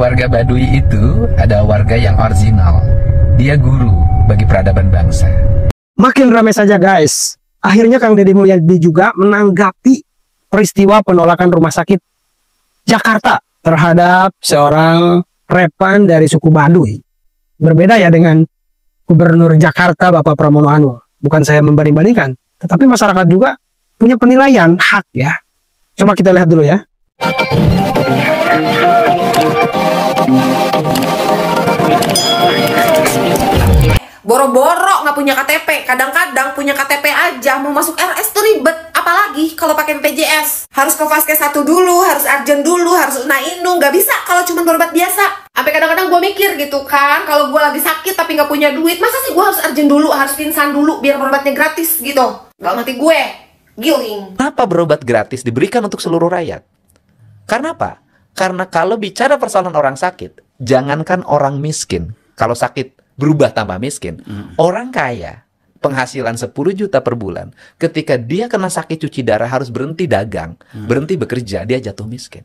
Warga Baduy itu adalah warga yang original. Dia guru bagi peradaban bangsa. Makin ramai saja guys. Akhirnya Kang Deddy Mulyadi juga menanggapi peristiwa penolakan rumah sakit Jakarta terhadap seorang repan dari suku Baduy. Berbeda ya dengan Gubernur Jakarta Bapak Pramono Anung. Bukan saya membanding-bandingkan, tetapi masyarakat juga punya penilaian hak ya. Coba kita lihat dulu ya. Boro-boro nggak punya KTP, kadang-kadang punya KTP aja mau masuk RS tuh ribet, apalagi kalau pakai BPJS. Harus ke Vaskes 1 dulu, harus urgent dulu, harus Nainu, nggak bisa kalau cuma berobat biasa. Sampai kadang-kadang gue mikir gitu kan, kalau gue lagi sakit tapi nggak punya duit, masa sih gue harus urgent dulu, harus pingsan dulu biar berobatnya gratis gitu? Nggak ngerti gue, giling. Kenapa berobat gratis diberikan untuk seluruh rakyat? Karena apa? Karena kalau bicara persoalan orang sakit, jangankan orang miskin, kalau sakit berubah tambah miskin. Orang kaya, penghasilan 10 juta per bulan, ketika dia kena sakit cuci darah harus berhenti dagang, berhenti bekerja, dia jatuh miskin.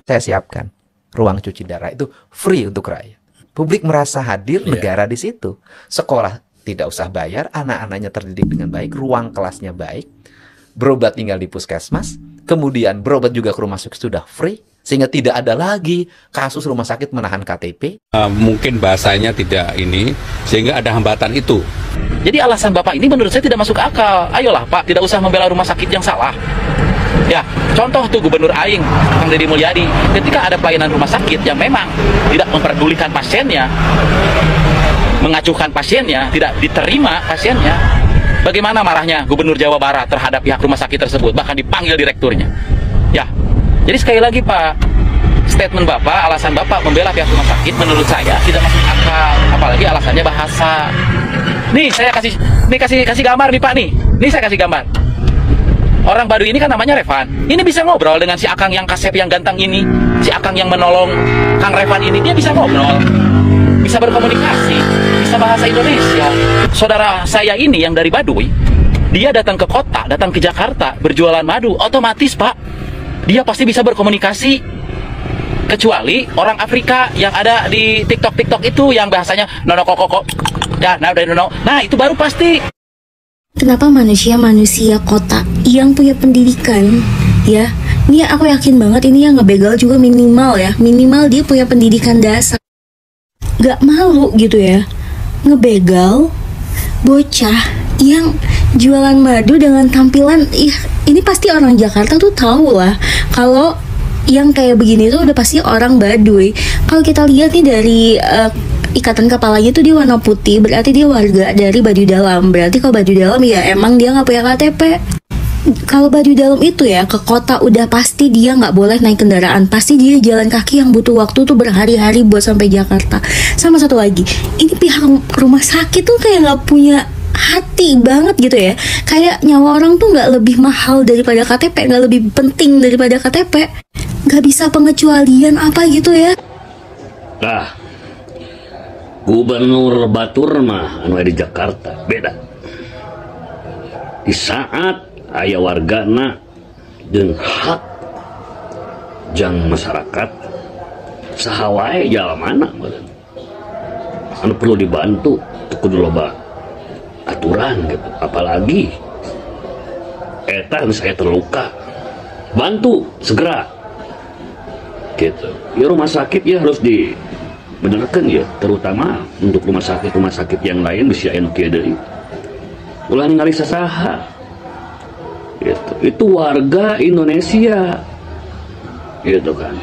Saya siapkan ruang cuci darah itu free untuk rakyat. Publik merasa hadir, negara di situ. Sekolah tidak usah bayar, anak-anaknya terdidik dengan baik, ruang kelasnya baik, berobat tinggal di puskesmas, kemudian berobat juga ke rumah sakit sudah free, sehingga tidak ada lagi kasus rumah sakit menahan KTP. Mungkin bahasanya tidak ini, sehingga ada hambatan itu. Jadi alasan Bapak ini menurut saya tidak masuk akal. Ayolah Pak, tidak usah membela rumah sakit yang salah. Ya, contoh tuh Gubernur Aing, Kang Deddy Mulyadi, ketika ada pelayanan rumah sakit yang memang tidak memperdulikan pasiennya, mengacuhkan pasiennya, tidak diterima pasiennya, bagaimana marahnya Gubernur Jawa Barat terhadap pihak rumah sakit tersebut, bahkan dipanggil direkturnya. Ya, jadi sekali lagi Pak, statement Bapak, alasan Bapak membela pihak rumah sakit menurut saya tidak masuk akal, apalagi alasannya bahasa. Nih saya kasih gambar nih Pak nih. Nih saya kasih gambar. Orang Baduy ini kan namanya Revan. Ini bisa ngobrol dengan si Akang yang kasep yang ganteng ini, si Akang yang menolong Kang Revan ini, dia bisa ngobrol, bisa berkomunikasi, bisa bahasa Indonesia. Saudara saya ini yang dari Baduy, dia datang ke kota, datang ke Jakarta berjualan madu, otomatis Pak, dia pasti bisa berkomunikasi. Kecuali orang Afrika yang ada di TikTok itu yang bahasanya nono koko ya, nah itu baru pasti. Kenapa manusia kota yang punya pendidikan ya, ini aku yakin banget ini yang ngebegal juga minimal dia punya pendidikan dasar, gak malu gitu ya ngebegal bocah yang jualan madu dengan tampilan ini pasti orang Jakarta tuh tahu lah kalau yang kayak begini tuh udah pasti orang Baduy. Kalau kita lihat nih dari ikatan kepalanya tuh dia warna putih, berarti dia warga dari Baduy Dalam. Berarti kalau Baduy Dalam ya emang dia nggak punya KTP. Kalau Baduy Dalam itu ya ke kota udah pasti dia nggak boleh naik kendaraan, pasti dia jalan kaki yang butuh waktu tuh berhari-hari buat sampai Jakarta. Sama satu lagi, ini pihak rumah sakit tuh kayak nggak punya hati banget gitu ya, kayak nyawa orang tuh nggak lebih mahal daripada KTP, nggak lebih penting daripada KTP, nggak bisa pengecualian apa gitu ya. Nah, Gubernur Batur mah anu di Jakarta beda. Di saat aya wargana jeung hak jang masyarakat saha wae jalan mana anu perlu dibantu teu kudu loba aturan gitu, apalagi eta saya terluka bantu segera gitu ya. Rumah sakit ya harus dibenarkan ya, terutama untuk rumah sakit yang lain bisa anu kieu deui ulah ningali sasaha gitu. Itu warga Indonesia gitu kan,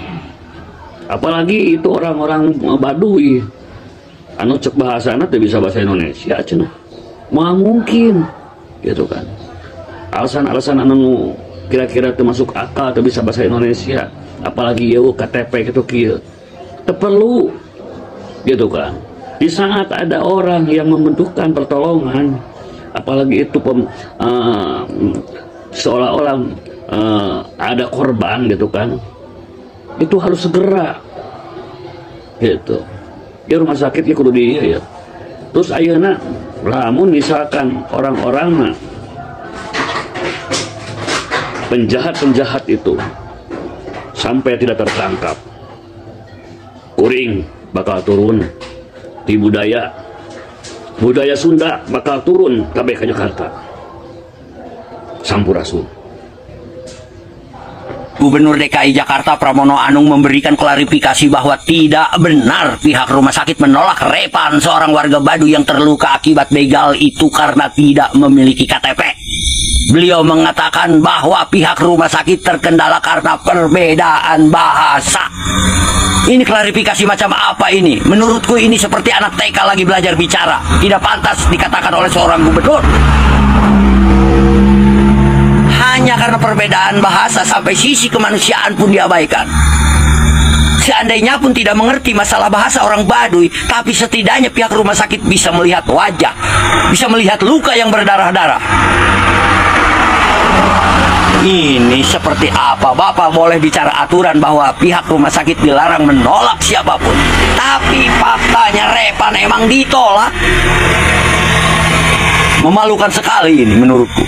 apalagi itu orang-orang Baduy anu cek bahasana teu bisa bahasa Indonesia cenah, mah mungkin gitu kan. Alasan-alasan anu kira-kira termasuk akal teu bisa bahasa Indonesia, apalagi ya KTP gitu kieu teu perlu gitu kan. Di saat ada orang yang membutuhkan pertolongan, apalagi itu seolah-olah ada korban gitu kan, itu harus segera gitu ya. Rumah sakit ya kudu dia ya. Terus ayeuna lamun misalkan orang-orang penjahat-penjahat itu sampai tidak tertangkap, kuring bakal turun di budaya Sunda bakal turun kabeh ka Jakarta sampurasun. Gubernur DKI Jakarta Pramono Anung memberikan klarifikasi bahwa tidak benar pihak rumah sakit menolak Repan, seorang warga Baduy yang terluka akibat begal itu karena tidak memiliki KTP. Beliau mengatakan bahwa pihak rumah sakit terkendala karena perbedaan bahasa. Ini klarifikasi macam apa ini? Menurutku ini seperti anak TK lagi belajar bicara. Tidak pantas dikatakan oleh seorang gubernur. Hanya karena perbedaan bahasa sampai sisi kemanusiaan pun diabaikan. Seandainya pun tidak mengerti masalah bahasa orang Baduy, tapi setidaknya pihak rumah sakit bisa melihat wajah, bisa melihat luka yang berdarah-darah. Ini seperti apa? Bapak boleh bicara aturan bahwa pihak rumah sakit dilarang menolak siapapun, tapi faktanya Repan emang ditolak. Memalukan sekali ini menurutku.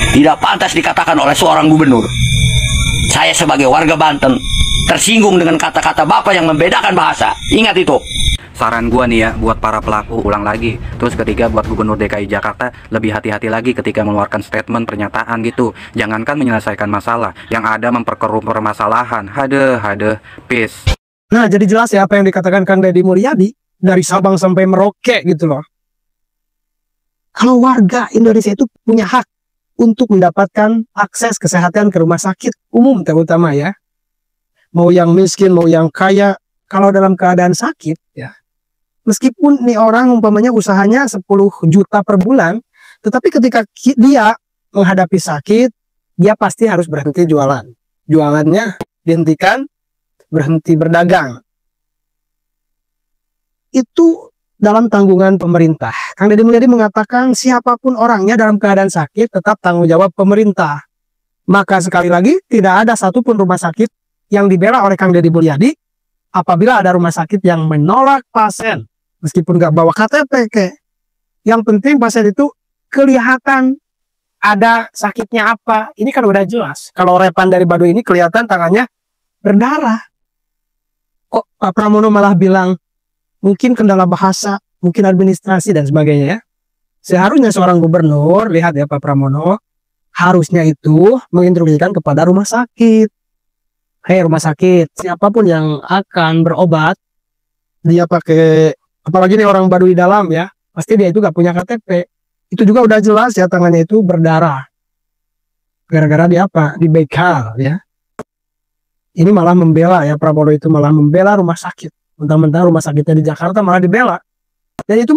Tidak pantas dikatakan oleh seorang gubernur. Saya sebagai warga Banten tersinggung dengan kata-kata Bapak yang membedakan bahasa. Ingat itu. Saran gua nih ya, buat para pelaku ulang lagi. Terus ketiga, buat Gubernur DKI Jakarta lebih hati-hati lagi ketika mengeluarkan statement pernyataan gitu. Jangankan menyelesaikan masalah, yang ada memperkeruh permasalahan. Hade, peace. Nah, jadi jelas ya apa yang dikatakan Kang Deddy Mulyadi dari Sabang sampai Merauke gitu loh. Kalau warga Indonesia itu punya hak untuk mendapatkan akses kesehatan ke rumah sakit umum terutama ya. Mau yang miskin, mau yang kaya, kalau dalam keadaan sakit ya, meskipun nih orang umpamanya usahanya 10 juta per bulan, tetapi ketika dia menghadapi sakit, dia pasti harus berhenti jualan. Jualannya dihentikan, berhenti berdagang. Itu dalam tanggungan pemerintah. Kang Deddy Mulyadi mengatakan siapapun orangnya dalam keadaan sakit tetap tanggung jawab pemerintah. Maka sekali lagi tidak ada satupun rumah sakit yang dibela oleh Kang Deddy Mulyadi apabila ada rumah sakit yang menolak pasien meskipun nggak bawa KTP yang penting pasien itu kelihatan ada sakitnya apa. Ini kan udah jelas. Kalau Repan dari Baduy ini kelihatan tangannya berdarah. Kok Pak Pramono malah bilang mungkin kendala bahasa, mungkin administrasi dan sebagainya ya. Seharusnya seorang gubernur, lihat ya Pak Pramono, harusnya itu menginstruksikan kepada rumah sakit. Hei rumah sakit, siapapun yang akan berobat, dia pakai, apalagi nih orang Baduy dalam ya, pasti dia itu gak punya KTP. Itu juga udah jelas ya tangannya itu berdarah. Gara-gara di apa? Di begal ya. Ini malah membela ya, Pramono itu malah membela rumah sakit. Mentang-mentang rumah sakitnya di Jakarta malah dibela. Dan itu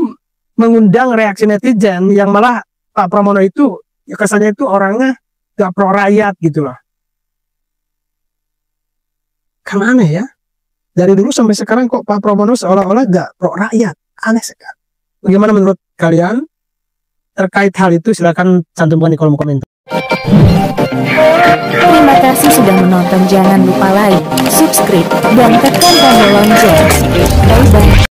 mengundang reaksi netizen yang malah Pak Pramono itu ya kesannya itu orangnya gak pro rakyat gitu loh. Kan aneh ya. Dari dulu sampai sekarang kok Pak Pramono seolah-olah gak pro rakyat. Aneh sekali. Bagaimana menurut kalian? Terkait hal itu silakan cantumkan di kolom komentar. Terima kasih sudah menonton. Jangan lupa like, subscribe, dan tekan tombol lonceng. Bye bye.